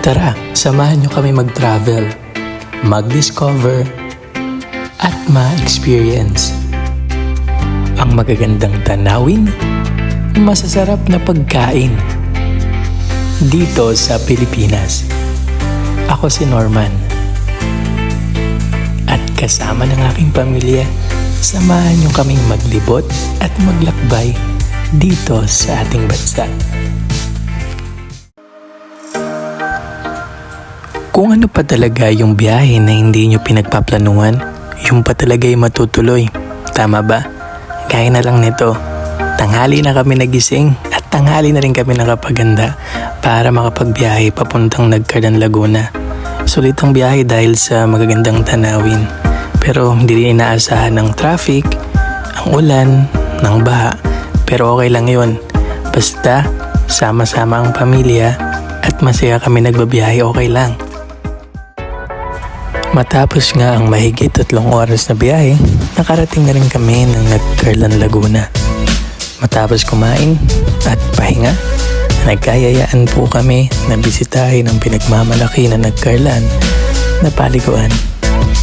Tara, samahan niyo kami mag-travel, mag-discover, at ma-experience ang magagandang tanawin, masasarap na pagkain dito sa Pilipinas. Ako si Norman at kasama ng aking pamilya, samahan niyo kaming maglibot at maglakbay dito sa ating bansa. Kung ano pa talaga yung biyahe na hindi nyo pinagpaplanuhan, yung pa talaga yung matutuloy. Tama ba? Gaya na lang nito. Tanghali na kami nagising at tanghali na rin kami nakapaganda para makapagbiyahe papuntang Nagcarlan, Laguna. Sulit ang biyahe dahil sa magagandang tanawin. Pero hindi rin inaasahan ng traffic, ang ulan, ng baha. Pero okay lang yun. Basta sama-sama ang pamilya at masaya kami nagbabiyahe, okay lang. Matapos nga ang mahigit 3 oras na biyahe, nakarating na rin kami ng Nagcarlan, Laguna. Matapos kumain at pahinga, nagkayayaan po kami na bisitahin ang pinagmamalaki na Nagcarlan na paliguan.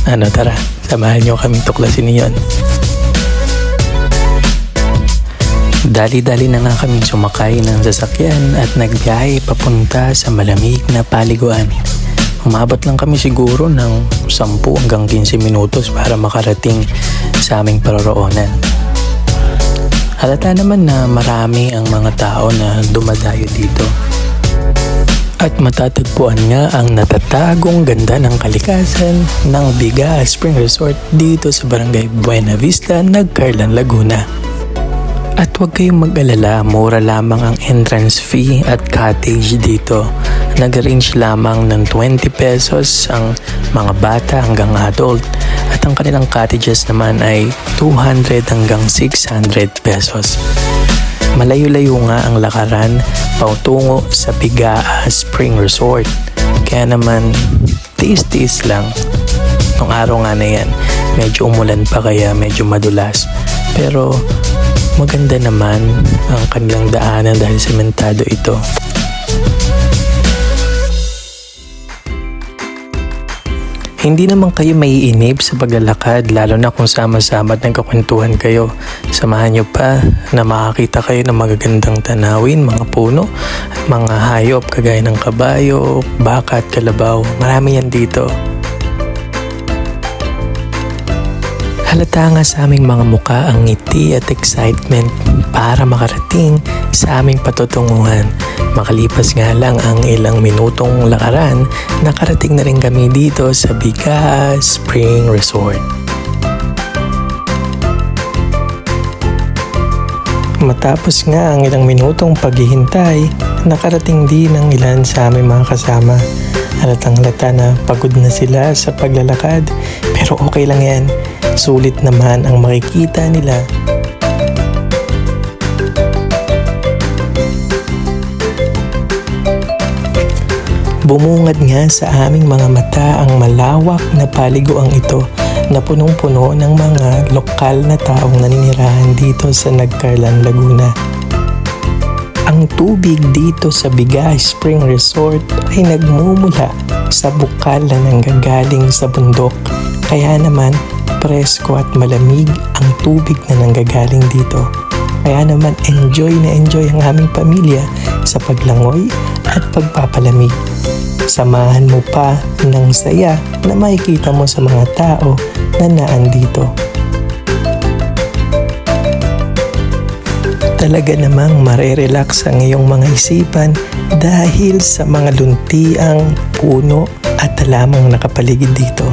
Ano, tara, samahan niyo kaming tuklasin niyon. Dali-dali na nga kaming sumakay ng sasakyan at nagbiyahe papunta sa malamig na paliguan. Umabot lang kami siguro ng 10 hanggang 15 minutos para makarating sa aming paroroonan. Halata naman na marami ang mga tao na dumadayo dito. At matatagpuan nga ang natatagong ganda ng kalikasan ng Biga Spring Resort dito sa Barangay Buena Vista, Nagcarlan, Laguna. At huwag kayong mag-alala, mura lamang ang entrance fee at cottage dito. Nag-range lamang ng 20 pesos ang mga bata hanggang adult at ang kanilang cottages naman ay 200 hanggang 600 pesos. Malayo-layo nga ang lakaran patungo sa Bigaa Spring Resort. Kaya naman, tiis-tiis lang. Nung araw nga na yan, medyo umulan pa kaya medyo madulas. Pero maganda naman ang kanilang daanan dahil sementado ito. Hindi naman kayo maiinip sa paglalakad lalo na kung sama-sama at nagkakwentuhan kayo. Samahan nyo pa na makakita kayo ng magagandang tanawin, mga puno at mga hayop kagaya ng kabayo, baka at kalabaw. Marami yan dito. Halata nga sa aming mga muka ang ngiti at excitement para makarating sa aming patutunguhan. Makalipas nga lang ang ilang minutong lakaran, nakarating na rin kami dito sa Bigaa Spring Resort. Matapos nga ang ilang minutong paghihintay, nakarating din ang ilan sa aming mga kasama. Halatang-halata na pagod na sila sa paglalakad, pero okay lang yan. Sulit naman ang makikita nila. Bumungad nga sa aming mga mata ang malawak na paliguang ito na punong-puno ng mga lokal na taong naninirahan dito sa Nagcarlan, Laguna. Ang tubig dito sa Bigaa Spring Resort ay nagmumula sa bukal na nanggagaling sa bundok. Kaya naman, presko at malamig ang tubig na nanggagaling dito. Kaya naman enjoy na enjoy ang aming pamilya sa paglangoy at pagpapalamig. Samahan mo pa ng saya na makikita mo sa mga tao na naandito. Talaga namang marerelax ang iyong mga isipan dahil sa mga luntiang puno at talamang nakapaligid dito.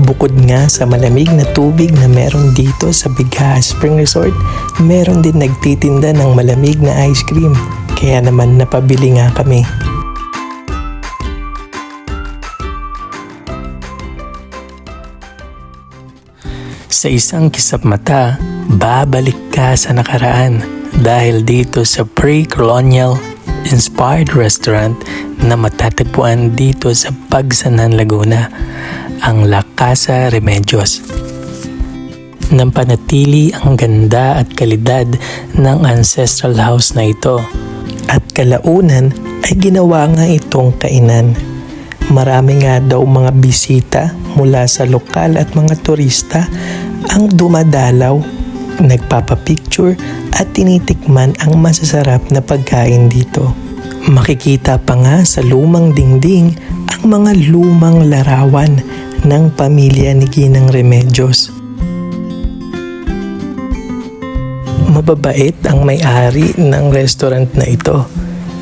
Bukod nga sa malamig na tubig na meron dito sa Bigaa Spring Resort, meron din nagtitinda ng malamig na ice cream. Kaya naman napabili nga kami. Sa isang kisap mata, babalik ka sa nakaraan dahil dito sa pre-colonial inspired restaurant na matatagpuan dito sa Pagsanan, Laguna, ang La Casa Remedios. Nampanatili ang ganda at kalidad ng ancestral house na ito at kalaunan ay ginawa nga itong kainan. Marami nga daw mga bisita mula sa lokal at mga turista ang dumadalaw, nagpapapicture at tinitikman ang masasarap na pagkain dito. Makikita pa nga sa lumang dingding ang mga lumang larawan ng pamilya ni Ginang Remedios. Mababait ang may-ari ng restaurant na ito.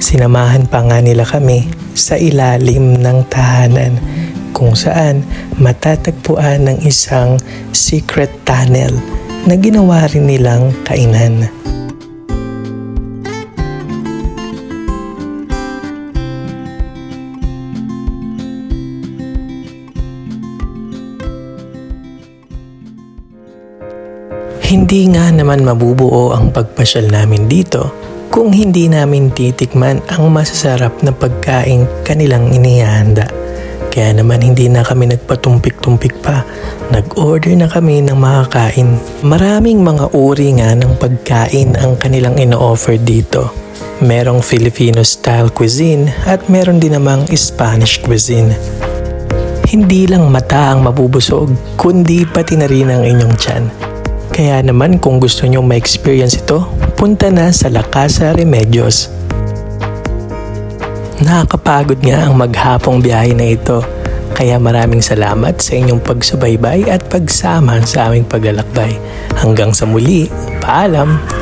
Sinamahan pa nga nila kami sa ilalim ng tahanan kung saan matatagpuan ng isang secret tunnel na ginawa rin nilang kainan. Hindi nga naman mabubuo ang pagpasyal namin dito kung hindi namin titikman ang masasarap na pagkain kanilang inihanda. Kaya naman hindi na kami nagpatumpik-tumpik pa. Nag-order na kami ng makakain. Maraming mga uri nga ng pagkain ang kanilang ino-offer dito. Merong Filipino style cuisine at meron din namang Spanish cuisine. Hindi lang mata ang mabubusog, kundi pati na rin ang inyong tiyan. Kaya naman kung gusto nyo ma-experience ito, punta na sa La Casa Remedios. Nakakapagod nga ang maghapong biyahe na ito. Kaya maraming salamat sa inyong pagsubaybay at pagsama sa aming paglalakbay. Hanggang sa muli, paalam!